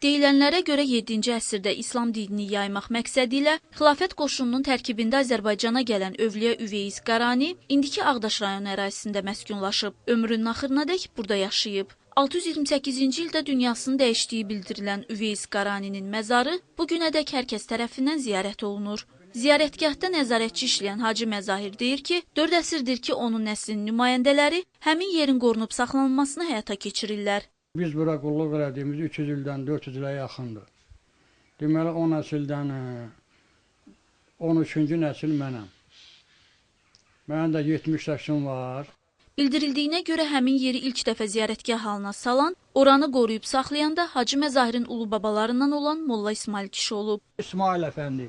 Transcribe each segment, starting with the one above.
Deyilənlərə görə 7-ci əsrdə İslam dinini yaymaq məqsədi ilə xilafət qoşununun tərkibində Azərbaycana gələn Övliya Üveyiz Qarani indiki Ağdaş rayonu ərazisində məskunlaşıb. Ömrünün axırınadək burada yaşayıb. 628-ci ildə dünyasını dəyişdiyi bildirilən Üveyiz Qaraninin məzarı bugünədək hər kəs tərəfindən ziyarət olunur. Ziyarətgahda nəzarətçi işləyən Hacı Məzahir deyir ki, 4 əsrdir ki, onun nəslinin nümayəndələri həmin yerin qorunub saxlanılmasını həyata keçirirlər. Biz bura qulluq elədiyimiz 300 ildən 400 ilə yaxındır. Deməli, 10 nəsildən 13-cü nəsil mənəm. Mənim də 70 yaşım var. Bildirildiyinə görə həmin yeri ilk dəfə ziyarətgah halına salan, oranı qoruyub saxlayan da Hacı Məzahirin ulu babalarından olan Molla İsmail kişi olub. İsmail Əfəndi.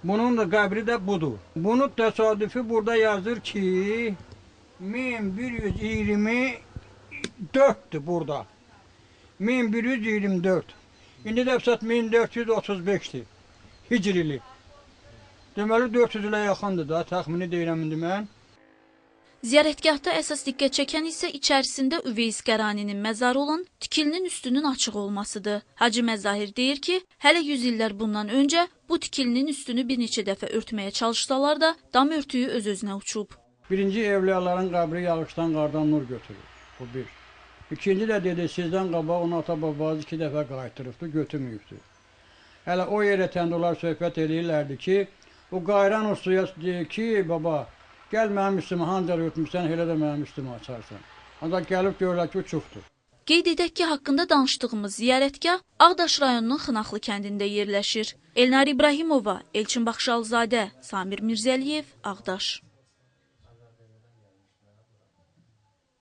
Bunun da qəbri də budur. Bunu təsadüfi burada yazır ki, 1124'dür burada. 1124. İndi də 1435'dir. Hicrili. Deməli 400 ilə yaxındır da, təxmini deyirəm indi mən. Ziyarətgahda əsas diqqət çəkən isə içərisində Üveyiz Qaraninin məzarı olan tikilinin üstünün açıq olmasıdır. Hacı Məzahir deyir ki, hələ 100 illər bundan öncə bu tikilinin üstünü bir neçə dəfə örtməyə çalışsalar da dam örtüyü öz-özünə uçub. Birinci evliyaların qəbri yağışdan, qardan nur götürür. Bu bir. İkinci də dedi, sizdən qabaq onu ata-babanız 2 dəfə qaytırıbdır, götürməyibdir. Hələ o yerə təndolar söhbət edirlərdi ki, o qayran o suya deyir ki, baba, gəl mənim üstümə hancaq örtmüşsən, elə də mənim üstümə açarsan. Ancaq gəlib görürlər ki, uçubdur. Qeyd edək ki, haqqında danışdığımız ziyarətgah Ağdaş rayonunun Xınaxlı kəndində yerləşir. Elnar İbrahimova, Elçin Baxşalzadə, Samir Mirzəliyev, Ağdaş.